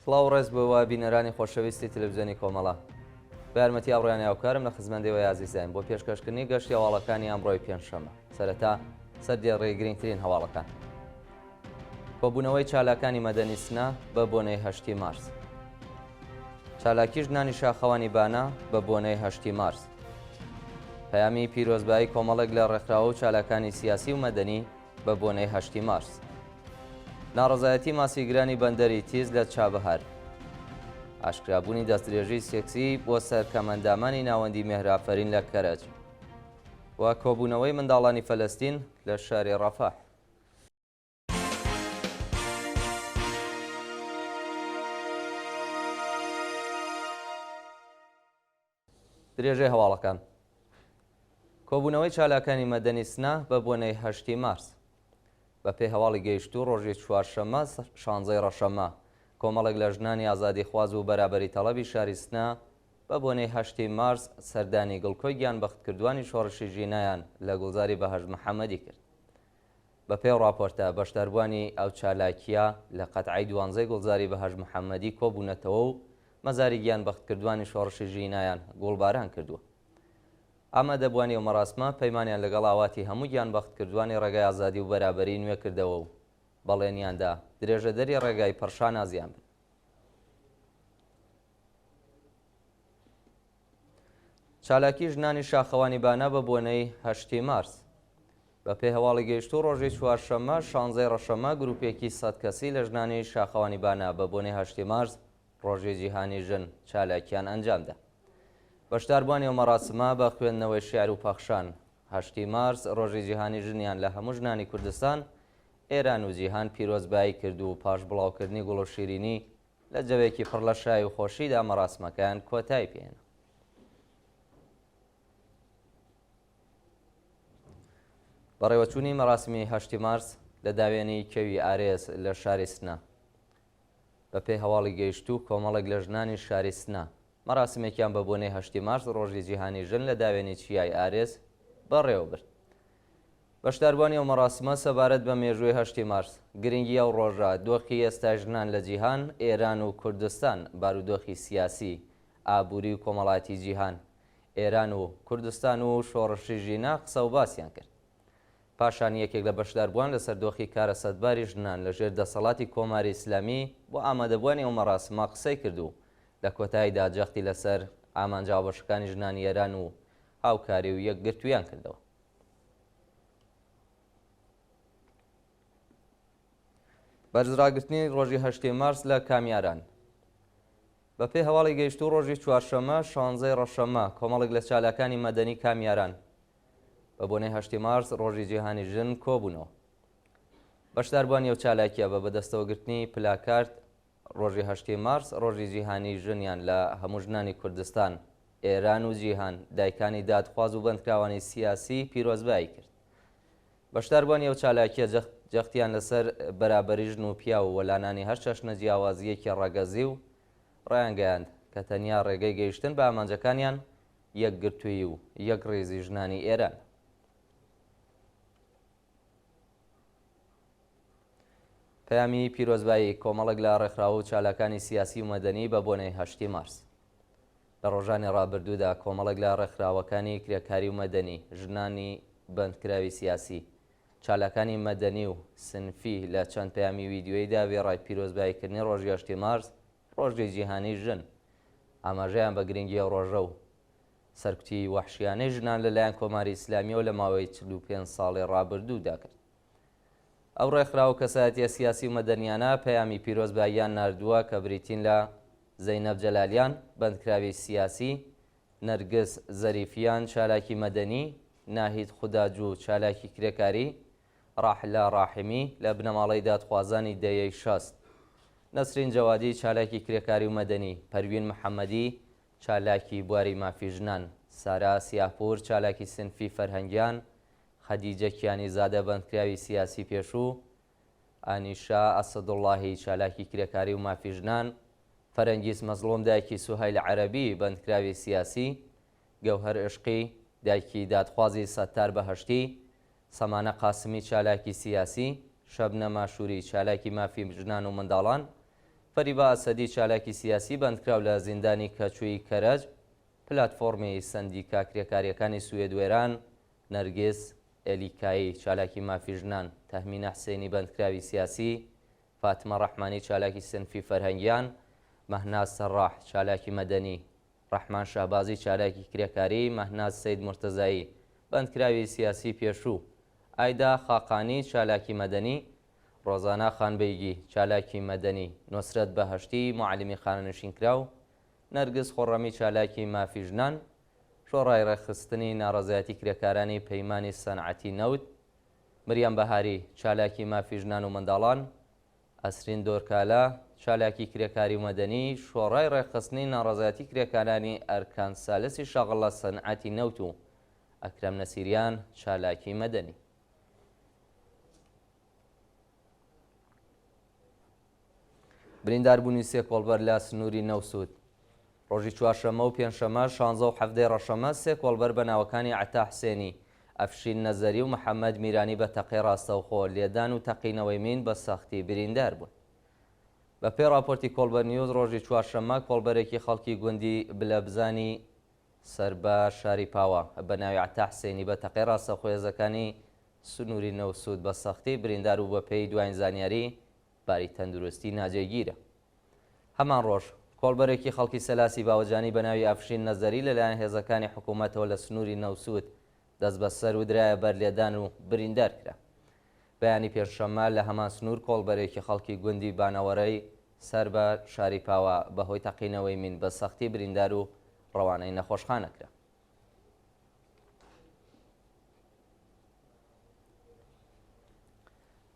سڵاو ڕێز بەوە بینەرانی خۆشەویستی تەلەڤیزیۆنی کۆمەڵە. بە یارمەتی ئەڕۆیان یاوکارم لە خزمەندەوەی عەزیزان بۆ پێشکەشکردنی گەشتی هەواڵەکانی ئەمڕۆی پێنجشەممە. سەرەتا سەردی ڕێگرنگترین هەواڵەکان. کۆبوونەوەی چالاکانی مەدەنی سنا بە بۆنەی 8 مارس. چالاکی ژنانی شاخەوانی بانە بە بۆنەی 8 مارس. پەیامی پیرۆزبایی کۆمەڵێک لە ڕێکخراوە و چالاکانی سیاسی و مەدەنی بە بۆنەی 8 مارس. ناڕەزایەتی ماسیگرانی بەندەری تیز لە چابەهار. ئاشکرابوونی دەستدرێژی سێکسی بۆ سەرکەمەندامانی ناوەندی مێهرافەرین لە کەرەج و کۆبوونەوەی منداڵانی فەلەستین لە شاری ڕەفاح. درێژەی هەواڵەکان. کۆبوونەوەی چالاکانی مەدەنی سنا بە بۆنەی 8 مارس. بە پێی هەواڵی گەیشتوو ڕۆژی چوارشەممە 16 ڕەشەممە کۆمەڵێک لە ژنانی ئازادی خواز و بەرابەری تەڵەبی شاری سنا بە بۆنەی 8 مارس سەردانی گڵکۆی گیانبەختکردوانی شۆڕشی ژینایان لە گوڵزاری بەهەژ محەممەدی کرد. بە پێی ڕاپۆرتە بەشداربوانی ئەو چالاکیە لە قەتعی 12 گوڵزاری بەهەژ محەممەدی کۆبوونەتەوە و مەزاری گیانبەختکردوانی شۆڕشی ژینایان گوڵباران کردووە. ئامادەبوانی و مەراسمە پەیمانیان لەگەڵ ئاواتی هەموو گیانبەختکردوانی ڕێگای ئازادی و بەرابەری نوێ کردەوە و بەڵێنیاندا درێژەدەری ڕێگای پەرشان ئازیان بن. چالاکی ژنانی شاخەوانی بانە بە بۆنەی 8 مارس. بە پێی هەواڵی گەیشتوو ڕۆژی چوارشەممە 16 ڕەشەممە گروپێکی 100 کەسی لە ژنانی شاخەوانی بانە بە بۆنەی 8 مارس ڕۆژی جیهانی ژن چالاکیان ئەنجامدا. بەشداربوانی و مەراسمە بە خوێندنەوەی شیعر و پەخشان. 8 مارس ڕۆژی جیهانی ژنیان لە هەموو ژنانی کوردستان، ئێران و جیهان پیرۆزبایی کرد و پاش بڵاوکردنی گوڵ و شیرینی لە جەوێکی پڕ لە شای و خۆشیدا مەراسمەکان کۆتایی پێێنا. بەڕێوەچوونی مەراسمی 8 مارس لە داوێنی کەوی ئارێز لە شاری سنا. بە پێی هەواڵی گەیشتوو کۆمەڵێک لە ژنانی شاری سنا مەراسمێکیان بە بۆنەی 8 مارس ڕۆژی جیهانی ژن لە داوێنی چیای ئارێز بەڕێوەبرد. بەشداربوانی ئەو مەراسمە سەبارەت بە مێژووی 8 مارس گرنگی ئەو ڕۆژە دۆخی ئێستا ژنان لە جیهان، ئێران و کوردستان، بارودۆخی سیاسی، ئابووری و کۆمەڵاتی جیهان، ئێران و کوردستان و شۆڕشی ژینا قسە و باسییان کرد. پاشان یەکێک لە بەشداربووان لەسەر دۆخی کارە سەدباری ژنان لەژێر دەسەڵاتی کۆماری ئیسلامی بۆ ئامادەبوانی ئەو مەراسمە قسەی کرد و لە کۆتاییدا جەختی لەسەر ئامانجاوبەشەکانی ژنانی ئێران و هاوکاری و یەکگرتوویان کردەوە. بەرزراگرتنی ڕۆژی 8 مارس لە کامیاران. بە پێی هەواڵی گەیشتوو ڕۆژی چوارشەممە 16 ڕەشەممە کۆمەڵێک لە چالاکانی مەدەنی کامیاران بە بۆنەی 8 مارس ڕۆژی جیهانی ژن کۆبوونەوە. بەشداربوانی ئەو چالاکیە بە بەدەستەوەگرتنی پلاکارد ڕۆژی 8 مارس ڕۆژی جیهانی ژنیان لە هەموو ژنانی کوردستان، ئێران و جیهان دایکانی دادخواز و بەندکراوانی سیاسی پیرۆزبایی کرد. بەشداربوانی ئەو چالاکیە جەختیان لەسەر بەرابەری ژن و پیا و وەلانانی هەر چەشنە جیاوازیەکی ڕەگەزی و ڕایانگەیاند کە تەنیا ڕێگەی گەیشتن بە ئامانجەکانیان یەکگرتووی و یەک ڕێزی ژنانی ئێران. پەیامی پیرۆزبایی کۆمەڵێک لە ڕێکخراوە و چالاکانی سیاسی و مەدەنی بە بۆنەی 8 مارس. لە ڕۆژانی ڕابردوودا کۆمەڵێک لە ڕێکخراوەکانی کرێکاری و مەدەنی، ژنانی بەندکراوی سیاسی، چالاکانی مەدەنی و سنفی لە چەند پەیامی ویدیۆیدا وێڕای پیرۆزباییکردنی ڕۆژی 8 مارس ڕۆژی جیهانی ژن ئاماژەیان بە گرنگی ئەو ڕۆژە و سەرکوتی وەحشیانەی ژنان لەلایەن کۆماری ئیسلامیەوە لە ماوەی 45 ساڵی ڕابردوودا کرد. ئەو ڕێکخراوە کەسایەتیە سیاسی و مەدەنیانە پەیامی پیرۆزباییان ناردووە کە بریتین لە زەینەب جەلالیان بەندکراوی سیاسی، نەرگس زەریفیان چالاکی مەدەنی، ناهید خوداجوو چالاکی کرێکاری، ڕاحلە ڕاحمی لە بنەماڵەی دادخوازانی دەیەی 60، نەسرین جەوادی چالاکی کرێکاری و مەدەنی، پەروین محەممەدی چالاکی بواری مافی ژنان، سارا سیاپور چالاکی سنفی فەرهەنگیان، خەدیجە کیانی زادە بەندکراوی سیاسی پێشوو، ئانیشا ئەسەدوڵڵاهی چالاکی کرێکاری و مافی ژنان، فەرەنگیز مەزڵۆم دایکی سوهەیل عەرەبی بەندکراوی سیاسی، گەوهەر عشقی دایکی دادخوازی سەتار بەهەشتی، سەمانە قاسمی چالاکی سیاسی، شەبنە ماشووری چالاکی مافی ژنان و منداڵان، فەریبا ئەسەدی چالاکی سیاسی بەندکراو لە زیندانی کەچووی کەرەج. پلاتفۆرمی سەندیکا کرێکاریەکانی سوێد وێران نەرگێز ئێلیکایی چالاکی مافی ژنان، تەهمینە حسێنی بەندکراوی سیاسی، فاتمە ڕەحمانی چالاکی سنفی فەرهەنگیان، مەهناز سەڕاح چالاکی مەدەنی، ڕەحمان شابازی چالاکی کرێکاری، مەهناز سەید مرتەزایی بەندکراوی سیاسی پێشوو، ئایدا خاقانی چالاکی مەدەنی، ڕۆزانە خانبەیگی چالاکی مەدەنی، نۆسرەت بەهەشتی معلمی خانەنشینکراو، نەرگز خۆڕەمی چالاکی مافی ژنان، شۆڕای ڕێخستنی ناڕەزایەتی کرێکارانی پەیمانی سەنعەتی نەوت، مریەم بەهاری چالاکی مافی ژنان و منداڵان، ئەسرین دۆرکالە چالاکی کرێکاری و مەدەنی، شۆڕای ڕێخستنی ناڕەزایەتی کرێکارانی ئەرکان سالسی شەغڵە سەنعەتی نەوت و ئەکرەم نەسیریان چالاکی مەدەنی. برینداربوونی سێ کۆڵبەر لە سنووری نەوسود. ڕۆژی چوارشەمە و پێنجشەمە 16 و 17 ڕەشەمە سێ کۆڵبەر بە ناوەکانی عەتا حسێنی، ئەفشین نەزەری و محەممەد میرانی بە تەقی ڕاستەوخۆ لێدان و تەقینەوەی مین بە سەختی بریندار بوون. بە پێی راپۆرتی کۆڵبەر نیوز ڕۆژی چوارشەمە کۆڵبەرێکی خەڵکی گوندی بلەبزانی سەر بە شاری پاوە بە ناوی عەتا حسێنی بە تەقی ڕاستەوخۆ هێزەکانی سنووری نەوسود بە سەختی بریندار و بە پێی دوایین زانیاری باری تەندروستی ناجێگیرە. هەمان ڕۆژ کۆڵبەرێکی خەڵکی سەلاسی باوەجانی بە ناوی ئەفشین نەزەری لەلایەن هێزەکانی حکوومەتەوە لە سنووری نەوسود دەست بەسەر و درایە بەرلێدان و بریندار کرا. بەیانی پێشەمە لە هەمان سنوور کۆڵبەرێکی خەڵکی گوندی بانەوەرەی سەر بە شاری پاوە بەهۆی تەقینەوەی مین بە سەختی بریندار و ڕەوانەی نەخۆشخانەکرا.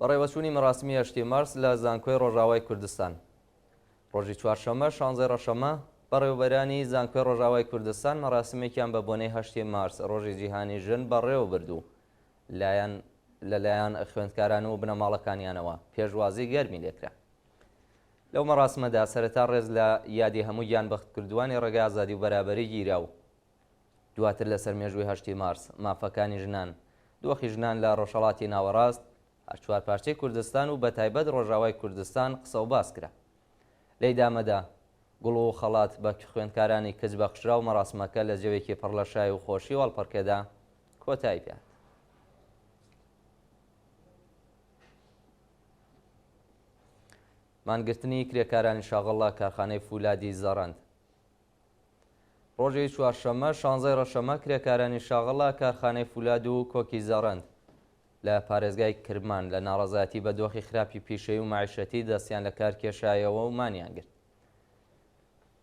بەڕێوەچوونی مەراسمی 8 مارس لە زانکۆی ڕۆژاوای کوردستان. ڕۆژی چوارشەمە 16 ڕەشەمە بەڕێوەبەرانی زانکۆی ڕۆژاوای کوردستان مەراسمێکیان بە بۆنەی 8 مارس ڕۆژی جیهانی ژن بەڕێوە بردو لەلایەن خوێندکاران و بنەماڵەکانیانەوە پێشوازی گەرمی لێکرا. لەو مەراسمەدا سەرەتا ڕێز لە یادی هەموو گیانبەختکردوانی ڕێگای ئازادی و بەرابەری گیرا و دواتر لەسەر مێژووی 8 مارس مافەکانی ژنان، دۆخی ژنان لە ڕۆژهەڵاتی ناوەڕاست، چوار پارچەی کوردستان و بە تایبەت ڕۆژاوای کوردستان قسە و باس کرا. لەی دامەدا گوڵ و خەڵات بە خوێندکارانی کچ بەخشرا و مەراسمەکە لە جێوێکی پڕ لە شای و خۆشی واڵپەڕکێدا کۆتایی پێات. مانگرتنی کرێکارانی شاغڵ کارخانەی فولادی زەڕەند. ڕۆژی چوارشەمە 16 ڕەشەمە کرێکارانی شاغڵ کارخانەی فولاد و کۆکی زەڕەند لە پارێزگای کرمان لە ناڕەزایەتی بە دۆخی خراپی پیشەی و معیشەتی دەستیان لە کار کێشایەوە و مانیان گرت.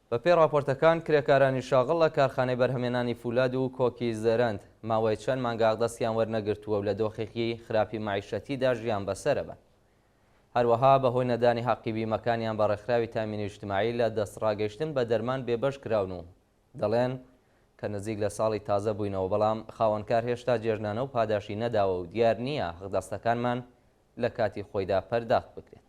بە پێی راپۆرتەکان کرێکارانی شاغڵ لە کارخانەی بەرهەمێنانی فولاد و کۆکی زەرەند ماوەی چەند مانگاغ دەستیان وەرنەگرتووە و لە دۆخێکی خراپی معیشەتیدا ژیان بەسەرە بن. هەروەها بەهۆی نەدانی حەقی بیمەکانیان بە ڕێکخراوی تامینی ئیجتیماعی لە دەستڕاگەیشتن بە دەرمان بێبەش کراون و دەڵێن کە نزیک لە ساڵی تازە بووینەوە، بەڵام خاوەنکار هێشتا جێژنانە و پاداشی نەداوە و دیار نییە حەقدەستەکانمان لە کاتی خۆیدا پەرداخت بکرێت.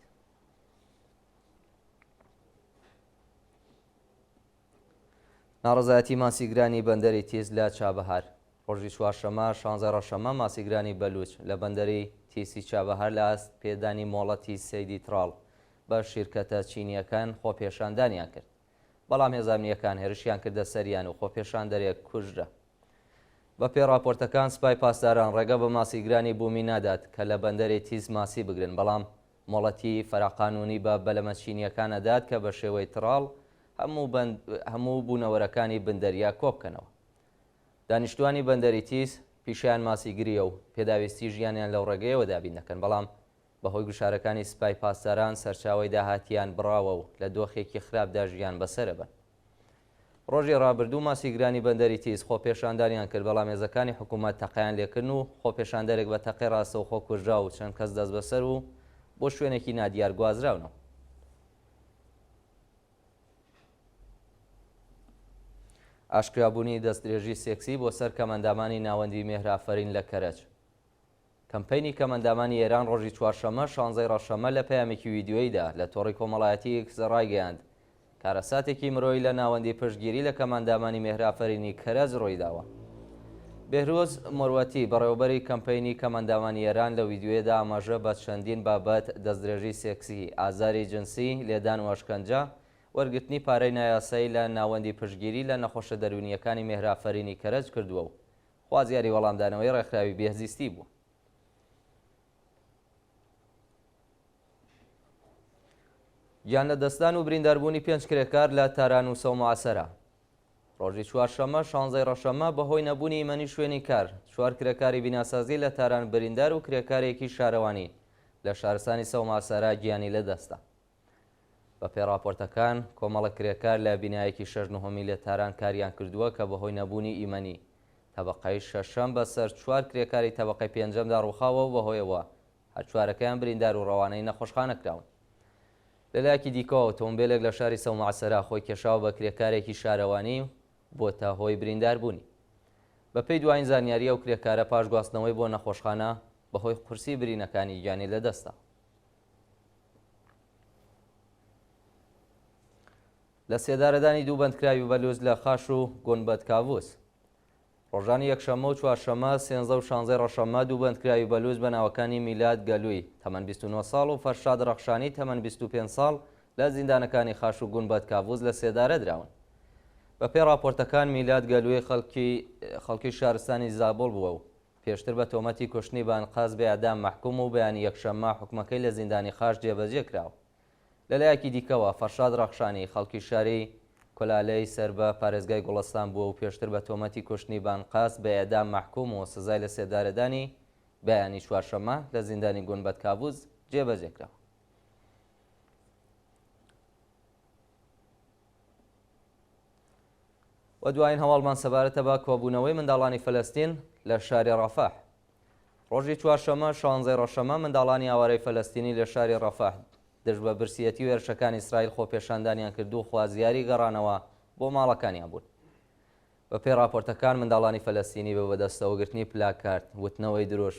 ناڕەزایەتی ماسیگرانی بەندەری تیز لە چابەهار. ڕۆژی چوارشەمە 16 ڕەشەمە ماسیگرانی بەلوچ لە بەندەری تیسی چابەهار لە ئاست پێدانی مۆڵەتی سەیدی تراڵ بە شیرکەتە چینیەکان خۆپێشاندانیان کرد، بەڵام هێزانیەکان هێرشیان کردە سەریان و خۆپێشاندەرێک کوژرە. بە پێی راپۆرتەکان سوپای پاسداران ڕێگە بە ماسیگرانی بوومی نادات کە لە بەندەری تیز ماسی بگرن، بەڵام مۆڵەتی فەراقانونی بە بەلەمە چینیەکان ئەدات کە بە شێوەی تراڵ هەموو بوونەوەرەکانی بندەریا کۆبکەنەوە. دانیشتوانی بەندەری تیز پیشیان ماسیگریە و پێداویستی ژیانیان لەو ڕێگەیەوە دابین دەکەن، بەڵام بەهۆی گوشارەکانی سوپای پاسداران سەرچاوی داهاتیان بڕاوە و لە دۆخێکی خراپدا ژیان بەسەرە بن. ڕۆژی ڕابردوو ماسیگرانی بەندەری تیز خۆپێشاندانیان کرد، بەڵام هێزەکانی حکوومەت تەقیان لێکردن و خۆپێشاندەرێک بە تەقی ڕاستە و خۆ کوژرا و چەند کەس دەست بەسەر و بۆ شوێنێکی نادیار گوازراونەوە. ئاشکرابوونی دەستدرێژی سێکسی بۆ سەر کەمەندامانی ناوەندی مێهرافەرین لە کەرەج. کەمپەینی کەمەندامانی ئێران ڕۆژی چوارشەمە 16 ڕەشەمە لە پەیامێکی ویدیۆیدا لە تۆڕی کۆمەڵایەتی ئێکس ڕایگەیاند کارەساتێکی مرۆیی لە ناوەندی پشتگیری لە کەمەندامانی مێهرافەرینی کەرەج ڕۆی داوە. بێهرۆز مۆروەتی بەڕێوەبەری کەمپەینی کەمەنداوانیێران لە ویددیوێدا ئاماژە بە چەندین بابەت دەستدرێژی سێکسی، ئازاری جنسی، لێدان و ئەشکەنجە، وەرگرتنی پارەی نایاسایی لە ناوەندی پشتگیری لە نەخۆشە دەرونیەکانی مێهرافەرینی کەرەج کردووە و خوازیاری وەڵامدانەوەی ڕێکخراوی بێهزیستی بوو. گیان لە دەستدان و برینداربوونی 5 کرێکار لە تاران و سەومعسەرە. ڕۆژی چوارشەمە 16 ڕەشەمە بەهۆی نەبوونی ئیمەنی شوێنی کار 4 کرێکاری بیناسازی لە تاران بریندار و کرێکارێکی شارەوانی لە شارستانی سەومعسەرە گیانی لەدەستا. بە پێی راپۆرتەکان کۆمەڵە کرێکار لە بینایەکی 6 لە تاران کاریان کردووە کە بەهۆی نەبوونی ئیمەنی تەبەقەی شەشەم بەسەر 4 کرێکاری تەبەقەی پێنجەمدا ڕووخاوە و بەهۆیەوە هەر چوارەکەیان بریندار و ڕەوانەی نەخۆشخانە لەلایەکی دیکەوە ئۆتۆمبیلێک لە شاری سەومعسەرە خۆی کێشاوە بە کرێکارێکی شارەوانی بۆتە هۆی برینداربوونی. بە پێی دوایین زانیاریە و کرێکارە پاش گواستنەوەی بۆ نەخۆشخانە بەهۆی قورسی برینەکانی گیانی لەدەستا. لە سێدارەدانی دوو بەندکراوی بەلووز لە خاش و گۆنبەت کاووس ڕۆژانی یەکشەمە و چوارشەمە 13 و 16 ڕەشەمە دوو بەندکراوی بەلووز بە ناوەکانی میلاد گەلووی تەمەن 29 ساڵ و فەرشاد ڕەخشانی تەمەن 25 ساڵ لە زیندانەکانی خاش و گۆنبەت کاووس لە سێدارە دراون. بە پێی راپۆرتەکان میلاد گەلووی خەڵکی شارستانی زابۆڵ بووە و پێشتر بە تۆمەتی کوشتنی بانقاز بە ئەدام مەحکوم و بەیانی یەکشەممە حکومەکەی لە زیندانی خاش جێبەجێ کراوە. لەلایەکی دیکەوە فەرشاد ڕەخشانی خەڵکی شاری کۆلالەی سەر بە پارێزگای گوڵستان بووە و پێشتر بە تۆمەتی کوشتنی بانقاس بە ئەدام مەحکوم و سزای لە سێدارەدانی بەیانی چوارشەممە لە زیندانی گۆنبەت کاووس جێبەجێ کراوە. و دوایین هەواڵمان سەبارەتە بە کۆبوونەوەی منداڵانی فەلەستین لە شاری ڕەفاح. ڕۆژی چوارشەمە 16 ڕەشەمە منداڵانی ئاوارەی فەلەستینی لە شاری ڕەفاح دژ بە برسیەتی و هێرشەکانی ئیسرائیل خۆپێشاندانیان کردو و خوازیاری گەڕانەوە بۆ ماڵەکانیان بوون. بە پێی راپۆرتەکان منداڵانی فەلەستینی بە بەدەستەوەگرتنی پلاکارد، وتنەوەی درۆژ،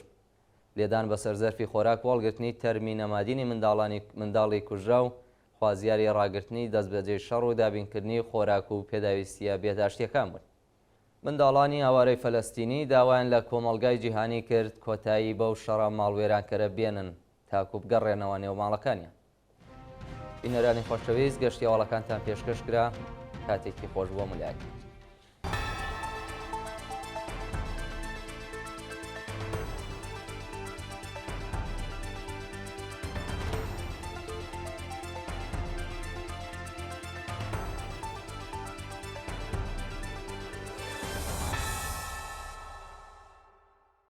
لێدان بەسەر زەرفی خۆراک، وەڵگرتنی تەرمی نەمادینی منداڵی کوژرا و خوازیاری ڕاگرتنی دەستبەجێی شەڕ و دابینکردنی خۆراک و پێداویستیە بێداشتیەکان بوون. منداڵانی ئاوارەی فەلەستینی داوایان لە کۆمەڵگای جیهانی کرد کۆتایی بەو شەڕە ماڵوێرانکەرە بێنن تاکو بگەڕێنەوە نێو ماڵەکانیان. بینەرانی خۆشەویست گەشتی هەواڵەکانتان پێشکەش کرا، کاتێکی خۆش بۆ ملایەتی.